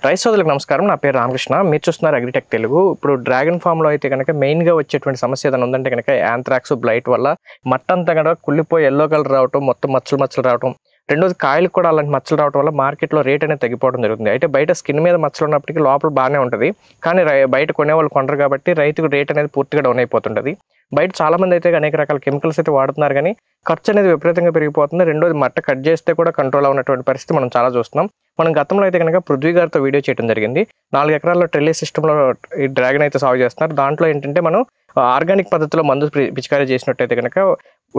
Rice సోదరులకు నమస్కారం. నా పేరు రామకృష్ణ. మీరు చూస్తున్నారు అగ్రిటెక్ తెలుగు. ఇప్పుడు డ్రాగన్ ఫామ్లో అయితే కనుక మెయిన్గా వచ్చేటువంటి సమస్య ఏదైనా ఉందంటే కనుక యాంథ్రాక్స్, బ్లైట్ వల్ల మట్టంతా కనుక కుళ్ళిపోయి ఎల్లో కలర్ రావటం, మొత్తం మచ్చలు రావటం. రెండోది కాయలకు కూడా అలాంటి మచ్చలు రావడం వల్ల మార్కెట్లో రేట్ అనేది తగ్గిపోవడం జరుగుతుంది. అయితే బయట స్కిన్ మీద మచ్చలు ఉన్నప్పటికీ లోపల బాగానే ఉంటుంది, కానీ బయట కొనేవాళ్ళు కొనరు కాబట్టి రైతుకు రేట్ అనేది పూర్తిగా డౌన్ అయిపోతుంటుంది. బయట చాలామంది అయితే అనేక రకాల కెమికల్స్ అయితే వాడుతున్నారు, కానీ ఖర్చు అనేది విపరీతంగా పెరిగిపోతుంది. రెండోది మట్ట కట్ చేస్తే కూడా కంట్రోల్ అవునటువంటి పరిస్థితి మనం చాలా చూస్తున్నాం. మనం గతంలో అయితే కనుక పృథ్వీ గారితో వీడియో చేయడం జరిగింది. 4 ఎకరాల్లో ట్రెల్లీస్ సిస్టంలో ఈ డ్రాగన్ అయితే సాగు చేస్తున్నారు. దాంట్లో ఏంటంటే మనం ఆర్గానిక్ పద్ధతిలో మందు పిచికారీ చేసినట్టయితే కనుక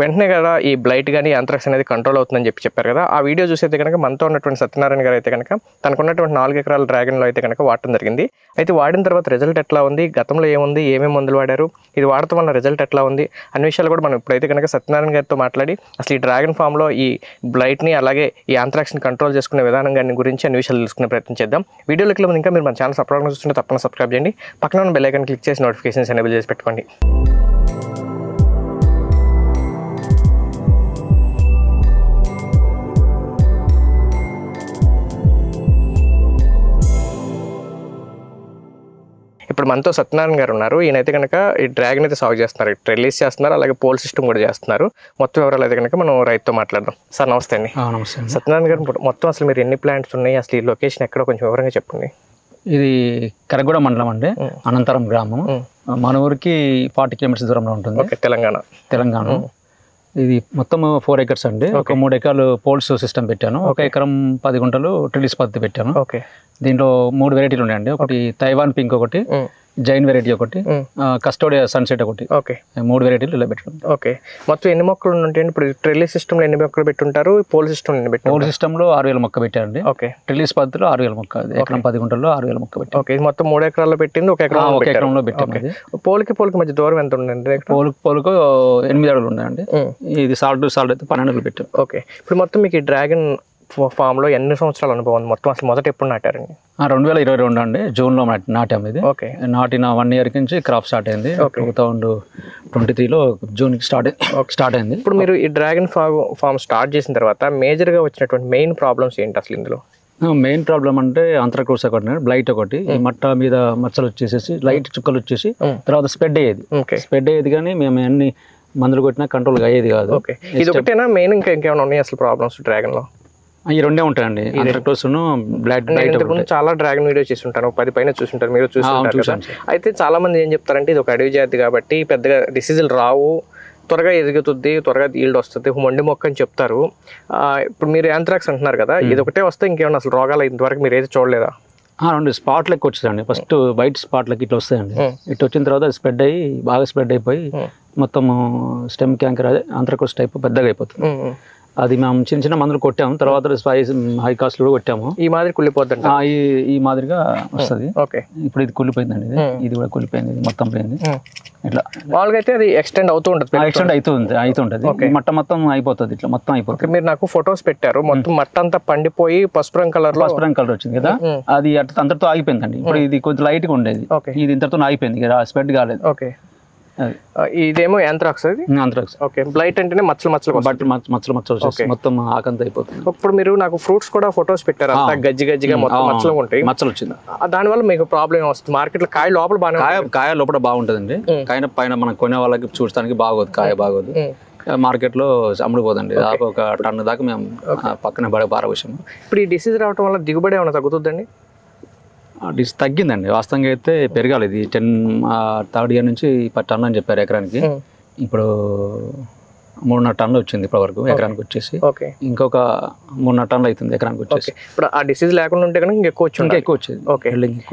వెంటనే కదా ఈ బ్లైట్ కానీ యాంథ్రాక్స్ అనేది కంట్రోల్ అవుతుందని చెప్పారు కదా. ఆ వీడియో చూసైతే కనుక మనతో ఉన్నటువంటి సత్యనారాయణ గారు అయితే కనుక తనకున్నటువంటి 4 ఎకరాల డ్రాగన్లో అయితే కనుక వాడటం జరిగింది. అయితే వాడిన తర్వాత రిజల్ట్ ఎట్లా ఉంది, గతంలో ఏముంది, ఏమేమి మందులు వాడారు, ఇది వాడటం వల్ల రిజల్ట్ ఎట్లా ఉంది అనే విషయాలు కూడా మనం ఇప్పుడైతే కనుక సత్యనారాయణ గారితో మాట్లాడి అసలు ఈ డ్రాగన్ ఫామ్లో ఈ బ్లైట్ని అలాగే ఈ యాంథ్రాక్స్ని కంట్రోల్ చేసుకునే విధానం గారి గురించి అన్ని విషయాలు తెలుసుకునే ప్రయత్నం చేద్దాం. వీడియోలోకి ముందు ఇంకా మీరు మన ఛానల్ సబ్స్క్రైబ్ చూస్తుంటే తప్పకుండా సబ్స్క్రైబ్ చేయండి. పక్కన ఉన్న బెల్ ఐకాన్ క్లిక్ చేసి నోటిఫికేషన్స్ ఎనేబుల్ చేసి పెట్టుకోండి. ఇప్పుడు మనతో సత్యనారాయణ గారు ఉన్నారు. ఈయనైతే కనుక ఈ డ్రాగన్ అయితే సాగు చేస్తున్నారు, ట్రెల్లీస్ చేస్తున్నారు, అలాగే పోల్ సిస్టమ్ కూడా చేస్తున్నారు. మొత్తం వివరాలు అయితే కనుక మనం రైతుతో మాట్లాడదాం. సార్ నమస్తే అండి. నమస్తే సత్యనారాయణ గారు, మొత్తం అసలు మీరు ఎన్ని ప్లాంట్స్ ఉన్నాయి, అసలు ఈ లొకేషన్ ఎక్కడో కొంచెం వివరంగా చెప్పండి. ఇది కరగూడ మండలం అండి, అనంతరం గ్రామం. మన ఊరికి 40 కిలోమీటర్స్ దూరంలో ఉంటుంది. తెలంగాణ. ఇది మొత్తం 4 ఎకర్స్ అండి. ఒక 3 ఎకరాలు పోల్స్ సిస్టమ్ పెట్టాను. 1 ఎకరం 10 గుంటలు ట్రెల్లీస్ పద్ధతి పెట్టాను. దీంట్లో 3 వెరైటీలు ఉన్నాయండి. ఒకటి తైవాన్ పింక్, ఒకటి జైన్ వెరైటీ, ఒకటి కస్టోడియా సన్సెట్, ఒకటి 3 వెరైటీలు ఇలా పెట్టాను. ఓకే, మొత్తం ఎన్ని మొక్కలు ఉంటాయండి? ఇప్పుడు ట్రెల్లీస్ సిస్టమ్లో ఎన్ని మొక్కలు పెట్టుంటారు, పోల్ సిస్టమ్ ఎన్ని పెట్టారు? పోల్ సిస్టమ్లో 6000 మొక్క పెట్టారండి. ఓకే, ట్రెల్లీస్ పద్ధతిలో 6000 మొక్క, ఎకరం 10 గుంటల్లో 6000 మొక్క పెట్టారు. ఓకే, మొత్తం 3 ఎకరాల్లో పెట్టింది, 1 ఎకరంలో పెట్టాము. పోల్కి మధ్య దూరం ఎంత ఉందండి? పోలుకు 8 అడుగులు ఉన్నాయండి. ఇది సాల్ట్ అయితే 12 అడుగులు పెట్టాం. ఓకే, ఇప్పుడు మొత్తం మీకు ఈ డ్రాగన్ ఫామ్లో ఎన్ని సంవత్సరాల అనుభవం ఉంది? మొత్తం అసలు మొదట ఎప్పుడు నాటారండి? 2022 అండి, జూన్లో నాటాము. ఇది నాటిన 1 ఇయర్ నుంచి క్రాప్ స్టార్ట్ అయింది. 2023లో జూన్కి స్టార్ట్ అయింది. ఇప్పుడు మీరు ఈ డ్రాగన్ ఫామ్ స్టార్ట్ చేసిన తర్వాత మేజర్గా వచ్చినటువంటి మెయిన్ ప్రాబ్లమ్స్ ఏంటి అసలు ఇందులో? మెయిన్ ప్రాబ్లం అంటే అంతరక్రోస్ ఒకటి, బ్లైట్ ఒకటి, ఈ మట్ట మీద మచ్చలు వచ్చేసేసి లైట్ చుక్కలు వచ్చేసి తర్వాత స్ప్రెడ్ అయ్యేది కానీ మేము అన్ని మందులు కొట్టినా కంట్రోల్ అయ్యేది కాదు. ఇది ఒకటేనా మెయిన్, ఇంకేమైనా ఉన్నాయి అసలు ప్రాబ్లమ్స్ డ్రాగన్లో? ఈ 2 ఉంటాయండి, అంతరక్రోస్ బ్లైట్. చాలా డ్రాగన్ వీడియో చేసి ఉంటాను, 10 పైన చూసుంటారు, మీరు చూసుంటారు. అయితే చాలా మంది ఏం చెప్తారంటే ఇది ఒక అడవి జాతి కాబట్టి పెద్దగా డిసీజులు రావు, త్వరగా ఎదుగుతుంది, త్వరగా ఈల్డ్ వస్తుంది, మొండి మొక్క అని చెప్తారు. ఇప్పుడు మీరు యాంథ్రాక్స్ అంటున్నారు కదా, ఇది ఒకటే వస్తే ఇంకేమన్నా అసలు రోగాలు ఇంతవరకు మీరు ఏది చూడలేదా? 2 స్పాట్ లెక్క వచ్చేదండి. ఫస్ట్ వైట్ స్పాట్ లెక్క ఇట్లా వస్తాయండి. ఇట్లా వచ్చిన తర్వాత స్ప్రెడ్ అయ్యి బాగా స్ప్రెడ్ అయిపోయి మొత్తం స్టెమ్ క్యాంకర్, అదే అంతరక్రోస్ టైప్ పెద్దగా అయిపోతుంది. అది మేము చిన్న మందులు కొట్టాము, తర్వాత హై కాస్ట్ కూడా కొట్టాము. ఈ మాదిరి కుళ్ళిపోతుంది, ఈ మాదిరిగా వస్తుంది. ఓకే, ఇప్పుడు ఇది కుళ్ళిపోయిందండి. ఇది కూడా కుళ్ళిపోయింది, ఇది మొత్తం పోయింది. ఇట్లా మామూలుగా అయితే అది ఎక్స్టెండ్ అవుతూ ఉంటుంది, అవుతుంటది, మొత్తం అయిపోతుంది, ఇట్లా మొత్తం అయిపోతుంది. మీరు నాకు ఫొటోస్ పెట్టారు, మొత్తం మట్ట అంతా పండిపోయి పసుపు రంగు కలర్ వచ్చింది కదా, అది అంతటితో ఆగిపోయిందండి. ఇప్పుడు ఇది కొంచెం లైట్ గా ఉండేది, ఇది ఇంతటితో ఆగిపోయింది, స్ప్రెడ్ కాలేదు. ఓకే, ఇదేమో యాంథ్రాక్స్. ఓకే, బ్లైట్ అంటేనే మచ్చలు మొత్తం ఆకంత అయిపోతుంది. ఇప్పుడు మీరు నాకు ఫ్రూట్స్ కూడా ఫొటోస్ పెట్టారు, అంతా గజ్జిగా మొత్తం మచ్చలు ఉంటాయి. మచ్చలు వచ్చింది, దానివల్ల మీకు ప్రాబ్లం వస్తుంది. మార్కెట్ లో కాయ లోపల కాయ లోపల బాగుంటుందండి, కాయ పైన మనం కొనే వాళ్ళకి చూడడానికి బాగోదు, కాయ బాగోదు. మార్కెట్ లో అమ్ముడుపోదండి. ఒక టన్ను దాకా మేము పక్కన పారవచ్చాము. ఇప్పుడు ఈ డిసీజ్ రావడం వల్ల దిగుబడి ఏమైనా తగ్గుతుందండి? తగ్గిందండి, వాస్తవంగా అయితే పెరగాలి. ఇది 3rd ఇయర్ నుంచి 10 టన్ను అని చెప్పారు ఎకరానికి. ఇప్పుడు 3.5 టన్నులు వచ్చింది ఇప్పటి వరకు ఎకరానికి వచ్చేసి. ఇంకొక 3.5 టన్నులు అవుతుంది ఎకరానికి వచ్చేసి. ఇప్పుడు ఆ డిసీజ్ లేకుండా ఉంటే కనుక ఇంకా ఎక్కువ వచ్చేది.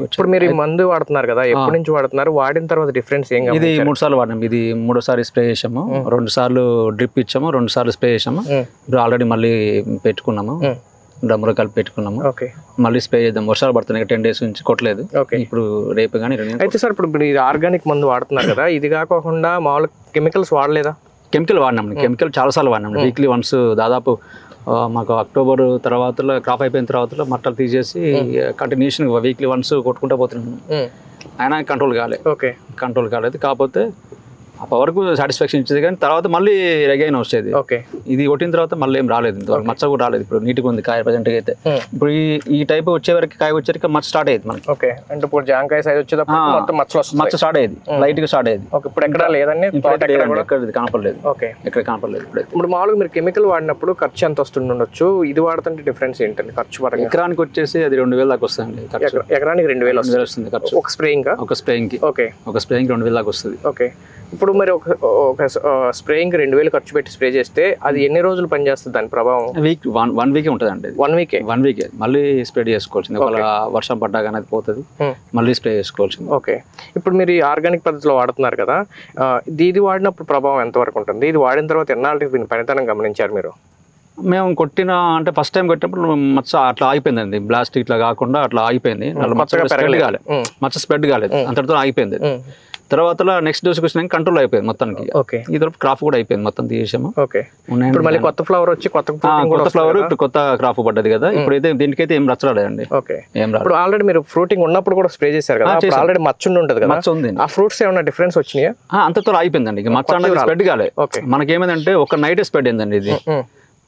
ఇప్పుడు మీరు ఈ మందు వాడుతున్నారు కదా, ఎప్పటి నుంచి వాడుతున్నారు, వాడిన తర్వాత డిఫరెన్స్ ఏం? ఇది 3 సార్లు వాడినాం. ఇది 3సారి స్ప్రే చేసాము, 2 సార్లు డ్రిప్ ఇచ్చాము, 2 సార్లు స్ప్రే చేసాము. ఇప్పుడు ఆల్రెడీ మళ్ళీ పెట్టుకున్నాము, డ్రమ్ములో కలిపి పెట్టుకున్నాము. మళ్ళీ స్ప్రే చేద్దాం, వర్షాలు పడుతున్నాయి, 10 డేస్ నుంచి కొట్టలేదు. ఇప్పుడు రేపు కానీ. అయితే సార్ ఇప్పుడు ఇది ఆర్గానిక్ మందు వాడుతున్నారు కదా, ఇది కాకుండా మామూలు కెమికల్స్ వాడలేదా? కెమికల్ వాడినాం, కెమికల్ చాలాసార్లు వాడినాం. వీక్లీ వన్స్ దాదాపు మాకు అక్టోబర్ తర్వాత క్రాప్ అయిపోయిన తర్వాత మట్టలు తీసేసి కంటిన్యూషన్ వీక్లీ వన్స్ కొట్టుకుంటూ పోతున్నాము. అయినా కంట్రోల్ కాలేదు. కాకపోతే అప్పటి వరకు సాటిస్ఫాక్షన్ ఇచ్చేది, కానీ తర్వాత మళ్ళీ రెగైన్ వచ్చేది. ఓకే, ఇది కొట్టిన తర్వాత మళ్ళీ ఏం రాలేదు, ఇంతవరకు మచ్చ కూడా రాలేదు. ఇప్పుడు నీట్గా ఉంది కాయ ప్రజెంట్గా అయితే. ఇప్పుడు ఈ టైప్ వచ్చే వరకు కాయ వచ్చేసరికి మచ్చ స్టార్ట్ అయ్యేది మనకి. ఓకే, అంటే ఇప్పుడు జాంకాయ సైజ్ వచ్చేటప్పుడు మొత్తం మచ్చ స్టార్ట్ అయ్యేది, లైట్ గా స్టార్ట్ అయ్యేది. ఓకే, ఇప్పుడు ఎక్కడ లేదండి, ఎక్కడ కనపడలేదు. ఓకే, ఎక్కడ కనపడలేదు. ఇప్పుడు మామూలుగా మీరు కెమికల్ వాడినప్పుడు ఖర్చు ఎంత వస్తుండొచ్చు, ఇది వాడుతుంటే డిఫరెన్స్ ఏంటండి ఖర్చు పరంగా? ఎకరానికి వచ్చేసి అది 2000 దాకా వస్తుంది. ఎకరానికి 2000 వస్తుంది ఖర్చు ఒక స్ప్రేయింగ్. ఒక స్ప్రేయింగ్ కి. ఓకే, ఒక స్ప్రేయింగ్ 2000 దాకా వస్తుంది. ఓకే, ఇప్పుడు మరి ఒక స్ప్రేయింగ్ 2000 ఖర్చు పెట్టి స్ప్రే చేస్తే అది ఎన్ని రోజులు పనిచేస్తుంది దాని ప్రభావం? వన్ వీకే ఉంటుంది అండి. 1 వీకే మళ్ళీ స్ప్రే చేసుకోవాల్సింది. ఒకవేళ వర్షం పడ్డా కానీ అది పోతుంది, మళ్ళీ స్ప్రే చేసుకోవాల్సింది. ఓకే, ఇప్పుడు మీరు ఆర్గానిక్ పద్ధతిలో వాడుతున్నారు కదా, ఇది వాడినప్పుడు ప్రభావం ఎంతవరకు ఉంటుంది? ఇది వాడిన తర్వాత ఎన్నాళ్ళకి దీని పనితనం గమనించారు మీరు? మేము కొట్టిన అంటే ఫస్ట్ టైం కొట్టినప్పుడు మచ్చ అట్లా ఆగిపోయిందండి, బ్లాస్ట్ ఇట్లా కాకుండా అట్లా ఆగిపోయింది. మచ్చ స్ప్రెడ్ కాలేదు, అంతటితో ఆగిపోయింది. తర్వాత నెక్స్ట్ డోస్ వచ్చినాక కంట్రోల్ అయిపోయింది మొత్తానికి. ఈ తరపు క్రాప్ కూడా అయిపోయింది, మొత్తం తీసేసాము. మళ్ళీ కొత్త ఫ్లవర్ వచ్చి కొత్త ఫ్లవర్ ఇప్పుడు కొత్త క్రాప్ పడ్డది కదా. ఇప్పుడైతే దీనికైతే ఏం రచ్చరాలేదండి. ఇప్పుడు ఆల్రెడీ మీరు ఫ్రూటింగ్ ఉన్నప్పుడు కూడా స్ప్రే చేశారు కదా, ఆల్రెడీ మచ్చ ఉంటుంది కదా, మచ్చ ఉంది. ఆ ఫ్రూట్స్ ఏమైనా డిఫరెన్స్ వచ్చినాయా? అంతతో అయిపోయిందండి, మచ్చ అనేది స్ప్రెడ్ కాలే. మనకేమైందంటే ఒక నైట్ స్ప్రెడ్ అయిందండి. ఇది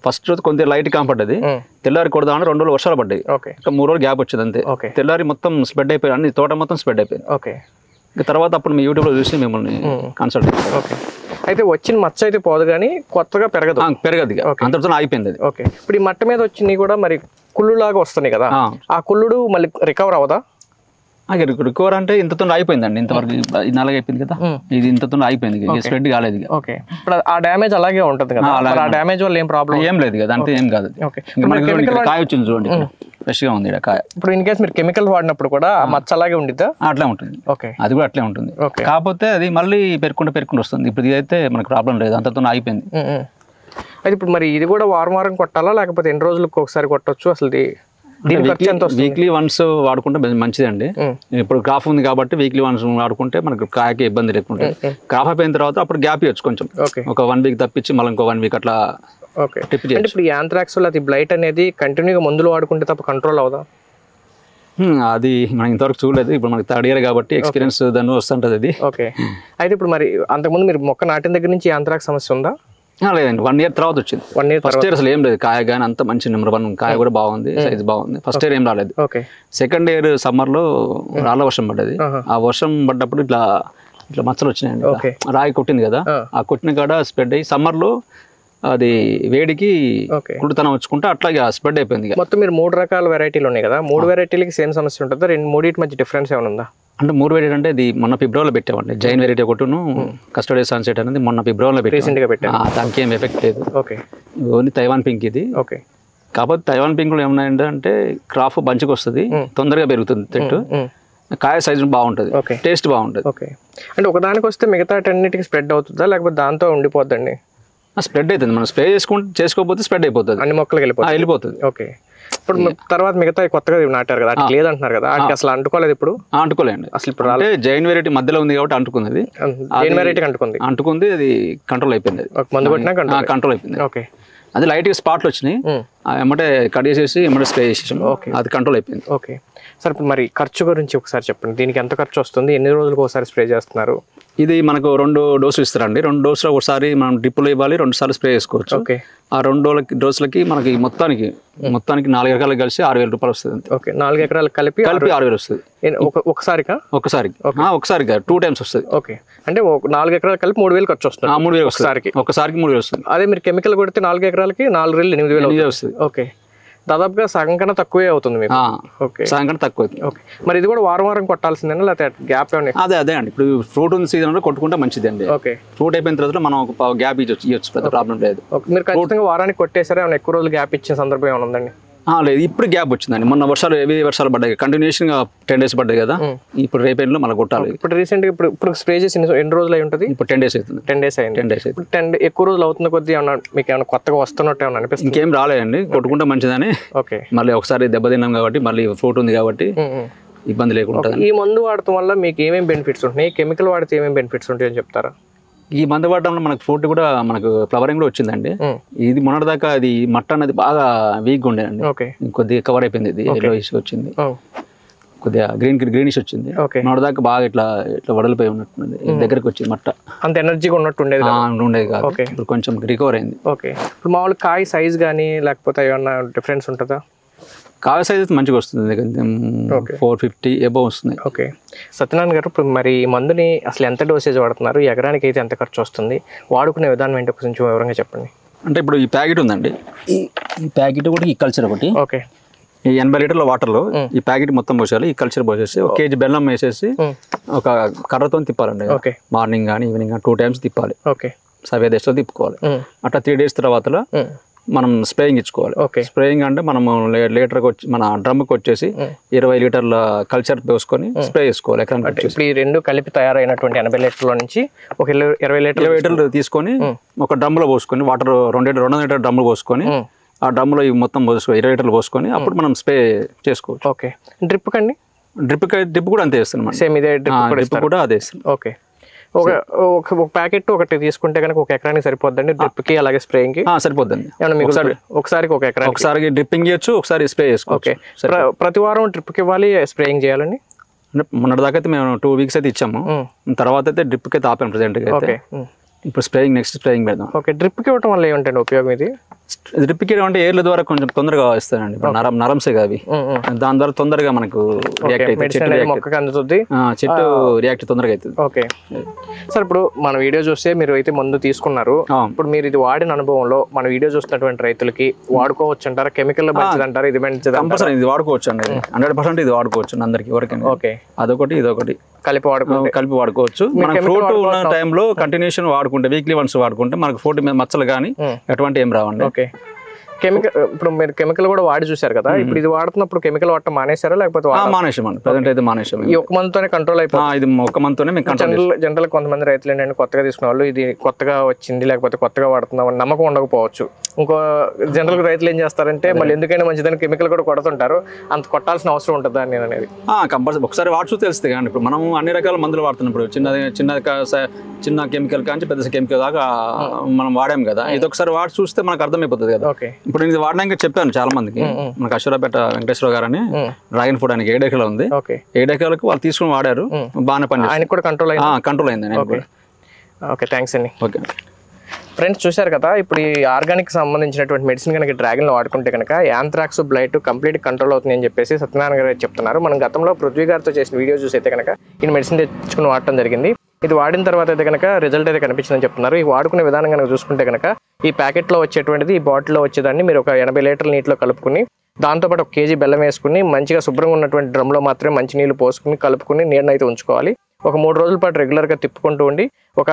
ఫస్ట్ రోజు కొంచెం లైట్ కాంపడ్డది, తెల్లారి కొడదామని 2 రోజులు వర్షాలు పడ్డాయి, ఇంకా 3 రోజులు గ్యాప్ వచ్చింది అంతే. తెల్లారి మొత్తం స్ప్రెడ్ అయిపోయి అన్ని తోట మొత్తం స్ప్రెడ్ అయిపోయింది. తర్వాత అప్పుడు మీ యూట్యూబ్ లో చూసి మిమ్మల్ని కన్సల్ట్ చేస్తాం. అయితే వచ్చిన మచ్చ అయితే పోదు కానీ కొత్తగా పెరగదు, అంతటితో అయిపోయింది అది. ఓకే, ఇప్పుడు ఈ మట్ట మీద వచ్చినవి కూడా మరి కుళ్ళు లాగా వస్తున్నాయి కదా, ఆ కుళ్ళుడు మళ్ళీ రికవర్ అవదా? రికవర్ అంటే ఇంతతో అయిపోయిందండి, ఇంతవరకు 4 అయిపోయింది కదా, ఇది ఇంతతో అయిపోయింది, స్ప్రెడ్ కాలేదు. ఓకే, ఇప్పుడు ఆ డ్యామేజ్ అలాగే ఉంటుంది కదా, ఆ డ్యామేజ్ వల్ల ఏం ప్రాబ్లం ఏం లేదు కదా, అంతే ఏం కాదు. కాయ వచ్చింది చూడండి, ఫ్రెష్ గా ఉంది కాయ. ఇప్పుడు ఇన్ కేసు మీరు కెమికల్ వాడినప్పుడు కూడా మచ్చ అలాగే ఉండిద్దా? అట్లే ఉంటుంది. ఓకే, అది కూడా అట్లే ఉంటుంది. కాకపోతే అది మళ్ళీ పెరుకుంటూ వస్తుంది. ఇప్పుడు ఇదైతే మనకు ప్రాబ్లం లేదు, అంతతో అయిపోయింది. అయితే ఇప్పుడు మరి ఇది కూడా వారం కొట్టాలా, లేకపోతే ఎన్ని రోజులకు ఒకసారి కొట్టొచ్చు? అసలు వీక్లీ వన్స్ వాడుకుంటే మంచిదండి. ఇప్పుడు క్రాప్ ఉంది కాబట్టి వీక్లీ వన్స్ వాడుకుంటే మనకు కాయకి ఇబ్బంది లేకుండా. క్రాప్ అయిపోయిన తర్వాత అప్పుడు గ్యాప్ ఇవ్వచ్చు కొంచెం, ఒక 1 వీక్ తప్పించి మళ్ళీ ఇంకో 1 వీక్ అట్లా. ఇప్పుడు యాంథ్రాక్స్ అది బ్లైట్ అనేది కంటిన్యూగా మందులు వాడుకుంటే తప్ప కంట్రోల్ అవుదా? అది మనం ఇంతవరకు చూడలేదు, ఇప్పుడు మనకి 3rd ఇయర్ కాబట్టి ఎక్స్పీరియన్స్ దాన్ని వస్తుంటది అది. ఓకే, అయితే ఇప్పుడు మరి అంతకుముందు మీరు మొక్క నాటిన దగ్గర నుంచి యాంథ్రాక్స్ సమస్య ఉందా? లేదండి, 1 ఇయర్ తర్వాత వచ్చింది. 1 ఇయర్ ఫస్ట్ ఇయర్ అసలు ఏం లేదు, కాయ కానీ అంత మంచి నెంబర్ 1 కాయ కూడా బాగుంది, సైజ్ బాగుంది. ఫస్ట్ ఇయర్ ఏం రాలేదు. సెకండ్ ఇయర్ సమ్మర్ లో రాళ్ళ వర్షం పడ్డది. ఆ వర్షం పడ్డప్పుడు ఇట్లా మచ్చలు వచ్చినాయండి. రాయి కొట్టింది కదా, ఆ కొట్టిన కాడ స్ప్రెడ్ అయ్యి సమ్మర్ లో అది వేడికి కుళ్ళుతనం వచ్చుకుంటే అట్లాగే స్ప్రెడ్ అయిపోయింది. మొత్తం మీరు 3 రకాల వెరైటీలు ఉన్నాయి కదా, 3 వెరైటీలకి సేమ్ సమస్య ఉంటుందా? 2 మధ్య డిఫరెన్స్ ఏమైనా ఉందా? అంటే 3 వెరైటీ అంటే ఇది మొన్న ఫిబ్రవరిలో పెట్టామండి. జైన్ వెరైటీ ఒకటిను కస్టడీ సన్సెట్ అనేది మొన్న ఫిబ్రవరిలో పెట్టాము. దానికి ఏం ఎఫెక్ట్ లేదు. ఓన్లీ తైవాన్ పింక్ ఇది. కాకపోతే తైవాన్ పింక్ లో ఏమన్నాయంటే క్రాప్ బంచ్కి వస్తుంది, తొందరగా పెరుగుతుంది చెట్టు, కాయ సైజు బాగుంటుంది, టేస్ట్ బాగుంటుంది. అంటే ఒకదానికి వస్తే మిగతా అన్నిటికీ స్ప్రెడ్ అవుతుందా, లేకపోతే దాంతో ఉండిపోద్దండి? స్ప్రెడ్ అవుతుంది, మనం స్ప్రే చేసుకోకపోతే స్ప్రెడ్ అయిపోతుంది, అన్ని మొక్కలకి వెళ్ళిపోతుంది. ఓకే, ఇప్పుడు తర్వాత మిగతా కొత్తగా నాటారు కదా, అట్లా లేదంటున్నారు కదా, అసలు అంటుకోలేదు? ఇప్పుడు అంటుకోలేదు అసలు. ఇప్పుడు అంటే జైన్ వెరైటీ మధ్యలో ఉంది కాబట్టి అంటుకున్నది, జైన్ వెరైటీ అంటుకుంది, అది కంట్రోల్ అయిపోయింది, మందు కొట్టినా కంట్రోల్ అయిపోయింది. ఓకే, అది లైట్ గా స్పాట్లు వచ్చినాయి, ఏమంటే కట్ చేసేసి ఏమంటే స్ప్రే చేసేసాం, అది కంట్రోల్ అయిపోయింది. ఓకే సార్, ఇప్పుడు మరి ఖర్చు గురించి ఒకసారి చెప్పండి, దీనికి ఎంత ఖర్చు వస్తుంది, ఎన్ని రోజులకు ఒకసారి స్ప్రే చేస్తున్నారు? ఇది మనకు 2 డోసులు ఇస్తారండి. 2 డోసులు ఒకసారి మనం డ్రిప్పులో ఇవ్వాలి, 2 సార్లు స్ప్రే చేసుకోవచ్చు. ఆ 2 డోసులకి మనకి మొత్తానికి 4 ఎకరాలకు కలిసి 6000 రూపాయలు వస్తుంది. ఓకే, 4 ఎకరాలు కలిపి 6000 వస్తుంది. ఒకసారి 2 టైమ్స్ వస్తుంది. ఓకే, అంటే 4 ఎకరాలు కలిపి 3000 ఖర్చు వస్తుంది. 3000 ఒకసారికి 3000 వస్తుంది. అదే మీరు కెమికల్ కొడితే 4 ఎకరాలకి 4000 వస్తుంది. ఓకే, దాదాపుగా సగం కన్నా తక్కువే అవుతుంది మీకు. సగం కన్నా తక్కువ. ఓకే, మరి ఇది కూడా వారం కొట్టాల్సిందేనా, లేకపోతే గ్యాప్ ఏమైనా? అదే అండి, ఇప్పుడు ఫ్రూట్ ఉన్న సీజన్ లో కొట్టుకుంటే మంచిది అండి. ఓకే, ఫ్రూట్ అయిపోయిన తర్వాత మనం ఒక గ్యాప్ ఇవ్వచ్చు, పెద్ద ప్రాబ్లం లేదు. మీరు ఖచ్చితంగా వారానికి కొట్టేసారా, ఏమైనా ఎక్కువ రోజులు గ్యాప్ ఇచ్చిన సందర్భం ఏమైనా ఉందండి? లేదు, ఇప్పుడు గ్యాప్ వచ్చిందండి. మొన్న హెవీ వర్షాలు పడ్డాయి, కంటిన్యూషన్ గా 10 days పడ్డాయి కదా, ఇప్పుడు రేపేలో మళ్ళీ కొట్టాలి. ఇప్పుడు రీసెంట్ గా ఇప్పుడు స్ప్రే చేసి ఎన్ని రోజులు అయి ఉంటుంది? ఇప్పుడు 10 days అవుతుంది. 10 days అయింది. 10 ఎక్కువ రోజులు అవుతున్న కొద్దీ ఏమన్నా మీకు ఏమైనా కొత్తగా వస్తున్నట్టు ఏమన్నా అనిపిస్తుంది? ఇంకేం రాలేదండి, కొట్టుకుంటే మంచిదని. ఓకే, మళ్ళీ ఒకసారి దెబ్బతిన్నాం కాబట్టి మళ్ళీ ఫ్రూట్ ఉంది కాబట్టి ఇబ్బంది లేకుండా. ఈ మందు వాడటం వల్ల మీకు ఏమేమి బెనిఫిట్స్ ఉంటున్నాయి, కెమికల్ వాడితే ఏమేమి బెనిఫిట్స్ ఉంటాయి అని చెప్తారా? ఈ మందు వాడడంలో మనకు ఫ్రూట్ కూడా మనకు ఫ్లవరింగ్ కూడా వచ్చిందండి. ఇది మొన్నటిదాకా అది మట్ట అనేది బాగా వీక్గా ఉండేదండి, కొద్దిగా కవర్ అయిపోయింది, ఇది వచ్చింది. కొద్దిగా గ్రీనిష్ వచ్చింది. దాకా బాగా ఇట్లా వడలిపోయి ఉన్నట్టుంది, దగ్గరకు వచ్చింది మట్ట. అంత ఎనర్జీగా ఉన్నట్టు ఉండేది కాదు. ఇప్పుడు కొంచెం రికవర్ అయింది. ఓకే. ఇప్పుడు మామూలు కాయ సైజ్ కానీ లేకపోతే ఏమన్నా డిఫరెన్స్ ఉంటుందా? కాయ సైజ్ అయితే మంచిగా వస్తుంది, 450 అబౌవ్ వస్తుంది. ఓకే. సత్యనారాయణ గారు, ఇప్పుడు మరి ఈ మందుని అసలు ఎంత డోసేజ్ వాడుతున్నారు, ఎకరానికి అయితే ఎంత ఖర్చు వస్తుంది, వాడుకునే విధానం ఏంటో కొంచెం వివరంగా చెప్పండి. అంటే ఇప్పుడు ఈ ప్యాకెట్ ఉందండి, ఈ ప్యాకెట్ కూడా ఈ కల్చర్ ఒకటి. ఓకే. ఈ 80 లీటర్ల వాటర్లో ఈ ప్యాకెట్ మొత్తం పోసేయాలి. ఈ కల్చర్ పోసేసి 1 కేజీ బెల్లం వేసేసి ఒక కర్రతో తిప్పాలండి. మార్నింగ్ కానీ ఈవినింగ్ కానీ 2 టైమ్స్ తిప్పాలి. ఓకే. 7 డేస్లో తిప్పుకోవాలి. అట్లా 3 డేస్ తర్వాత మనం స్ప్రేయింగ్ ఇచ్చుకోవాలి. స్ప్రేయింగ్ అంటే మనము లీటర్కి వచ్చి మన డ్రమ్కి వచ్చేసి 20 లీటర్ల కల్చర్ పోసుకొని స్ప్రే చేసుకోవాలి ఎకరానికి వచ్చేసి. ఇప్పుడు ఈ రెండు కలిపి తయారైనటువంటి 80 లీటర్ల నుంచి ఒక 20 లీటర్లు తీసుకొని ఒక డ్రమ్లో పోసుకొని వాటర్ 2 లీటర్ డ్రమ్లో పోసుకొని ఆ డ్రమ్లో ఇవి మొత్తం పోసుకొని 20 లీటర్లు పోసుకొని అప్పుడు మనం స్ప్రే చేసుకోవచ్చు. ఓకే. డ్రిప్ కండి? డ్రిప్ కూడా అంతే వేస్తున్నాం. సేమ్ ఇదే డ్రిప్ కూడా అదే వేస్తాం. ఓకే. ఒక ప్యాకెట్ ఒకటి తీసుకుంటే కనుక ఒక ఎకరానికి సరిపోద్దండి డ్రిప్ కి అలాగే స్ప్రేయింగ్ కి? సరిపోద్దండి. ఒకసారి ఒక ఎకరానికి ఒకసారి డ్రిప్పింగ్ చేయొచ్చు, ఒకసారి స్ప్రే చేసుకోవచ్చు. ఓకే. ప్రతి వారం డ్రిప్ కి ఇవ్వాలి, స్ప్రేయింగ్ చేయాలండి? మొన్నటి దాకా అయితే మేము 2 వీక్స్ అయితే ఇచ్చాము, తర్వాత అయితే డ్రిప్ కి అయితే ఆపాము ప్రెసెంట్ గా అయితే. ఇప్పుడు నెక్స్ట్ స్ప్రేయింగ్ పెడదాం. ఓకే. డ్రిప్ కి ఇవ్వడం వల్ల ఏమిటండి ఉపయోగం? ఇది డ్రిప్ కి అంటే ఏర్ల ద్వారా కొంచెం తొందరగా ఇస్తానండి. ఇప్పుడు నరంసే అవి, దాని ద్వారా తొందరగా మనకు రియాక్ట్ అవుతుంది, చెట్టు రియాక్ట్ తొందరగా అవుతుంది. ఓకే సార్, ఇప్పుడు మన వీడియో చూస్తే మీరు అయితే మందు తీసుకున్నారు, ఇప్పుడు మీరు ఇది వాడిన అనుభవంలో మన వీడియో చూస్తున్నటువంటి రైతులకి వాడుకోవచ్చు అంటారా? కెమికల్ మంచిది అంటారా? ఇది మంచిది? కంపల్సరీ ఇది వాడుకోవచ్చు అండి, 100% ఇది వాడుకోవచ్చు అందరికి, ఎవరికైనా. ఓకే. అదొకటి ఇదొకటి కలిపి వాడుకోవచ్చు. మన ఫ్రూట్ ఉన్న టైంలో కంటిన్యూషన్ వాడుకుంటే, వీక్లీ వన్స్ వాడుకుంటే మనకు ఫ్రూట్ మీద మచ్చలు కానీ ఎటువంటి ఏం రావండి. ఓకే. కెమికల్, ఇప్పుడు మీరు కెమికల్ కూడా వాడి చూసారు కదా, ఇప్పుడు ఇది వాడుతున్నప్పుడు కెమికల్ వాడటం మానేశారా లేకపోతే? మానేసామండి, ప్రెసెంట్ అయితే మానేసాం. ఈ ఒక మంత్తోనే కంట్రోల్ అయిపోయింది? ఇది ఒక మంత్తోనే. జనరల్ కొంతమంది రైతులు ఏంటంటే కొత్తగా తీసుకున్న వాళ్ళు ఇది కొత్తగా వచ్చింది లేకపోతే కొత్తగా వాడుతున్నాం అని నమ్మకం ఉండకపోవచ్చు. ఇంకో జనరల్ రైతులు ఏం చేస్తారంటే మళ్ళీ ఎందుకైనా మంచిదని కెమికల్ కూడా కొడుతుంటారు, అంత కొట్టాల్సిన అవసరం ఉంటుందా అని నేను అనేది? కంపల్సరీ ఒకసారి వాడుతూ తెలుస్తుంది కానీ ఇప్పుడు మనం అన్ని రకాల మందులు వాడుతున్నప్పుడు చిన్న కెమికల్ కానీ పెద్ద కెమికల్ దాకా మనం వాడాం కదా, ఇది ఒకసారి వాడి చూస్తే మనకు అర్థమైపోతుంది కదా. ఇప్పుడు నేను వాడడానికి చెప్పాను చాలా మందికి, మనకు అశ్వరాపేట వెంకటేశ్వర గారు అని డ్రాగన్ ఫ్రూట్ ఆయనకి 7 ఎకరాలు ఉంది, 7 ఎకరాలకు వాళ్ళు తీసుకుని వాడారు, బాగానే పని ఆయన కూడా కంట్రోల్ అయింది. ఓకే, థ్యాంక్స్ అండి. ఓకే ఫ్రెండ్స్, చూశారు కదా, ఇప్పుడు ఈ ఆర్గానిక్ సంబంధించినటువంటి మెడిసిన్ కనుక డ్రాగన్లో వాడుకుంటే కనుక యాంథ్రాక్స్, బ్లైట్ కంప్లీట్ కంట్రోల్ అవుతుంది అని చెప్పేసి సత్యనారాయణ గారు చెప్తున్నారు. మనం గతంలో పృథ్వీ గారితో చేసిన వీడియో చూసి అయితే కనుక ఈ మెడిసిన్ తెచ్చుకుని వాడటం జరిగింది. ఇది వాడిన తర్వాత అయితే కనుక రిజల్ట్ అయితే కనిపించిందని చెప్తున్నారు. ఈ వాడుకునే విధానం కనుక చూసుకుంటే కనుక ఈ ప్యాకెట్లో వచ్చేటువంటిది ఈ బాటిల్లో వచ్చేదాన్ని మీరు ఒక 80 లీటర్ల నీటిలో కలుపుకుని దాంతోపాటు 1 కేజీ బెల్లం వేసుకుని మంచిగా శుభ్రంగా ఉన్నటువంటి డ్రమ్లో మాత్రమే మంచి నీళ్ళు పోసుకుని కలుపుకుని నీళ్ళని అయితే ఉంచుకోవాలి. ఒక 3 రోజుల పాటు రెగ్యులర్గా తిప్పుకుంటూ ఉండి ఒక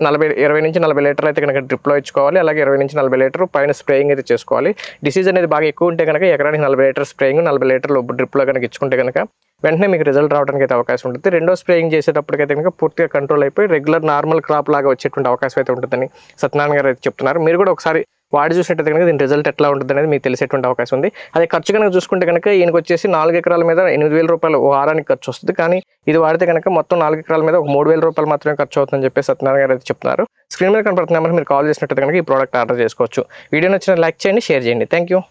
20 నుంచి 40 లీటర్లు అయితే కనుక డ్రిప్లో ఇచ్చుకోవాలి. అలాగే 20 నుంచి 40 లీటర్ పైన స్ప్రేయింగ్ అయితే చేసుకోవాలి. డిసీజ్ అనేది బాగా ఎక్కువ ఉంటే కనుక ఎకరానికి 40 లీటర్ స్ప్రేయింగ్, 40 లీటర్లు డ్రిప్లో కనుక ఇచ్చుకుంటే కనుక వెంటనే మీకు రిజల్ట్ రావడానికి అయితే అవకాశం ఉంటుంది. రెండో స్ప్రేయింగ్ చేసేటప్పటికైతే కనుక పూర్తిగా కంట్రోల్ అయిపోయి రెగ్యులర్ నార్మల్ క్రాప్ లాగా వచ్చేటువంటి అవకాశం అయితే ఉంటుందని సత్యనారాయణ గారు అయితే చెప్తున్నారు. మీరు కూడా ఒకసారి వాడి చూసినట్టయితే కనుక దీని రిజల్ట్ ఎట్లా ఉంటుంది అనేది మీకు తెలిసేటువంటి అవకాశం ఉంది. అదే ఖర్చు కనుక చూసుకుంటే కనుక ఈయనకు వచ్చేసి 4 ఎకరాల మీద 8,000 రూపాయలు వారానికి ఖర్చు వస్తుంది. కానీ ఇది వాడితే కనుక మొత్తం 4 ఎకరాల మీద ఒక 3,000 రూపాయలు మాత్రమే ఖర్చు అవుతుందని చెప్పి సత్యనారాయణ గారు అయితే చెప్తున్నారు. స్క్రీన్ మీద కనపడుతున్న నెంబర్ మీరు కాల్ చేసినట్టు కనుక ఈ ప్రోడక్ట్ ఆర్డర్ చేసుకోవచ్చు. వీడియో నచ్చిన లైక్ చేయండి, షేర్ చేయండి. Thank you.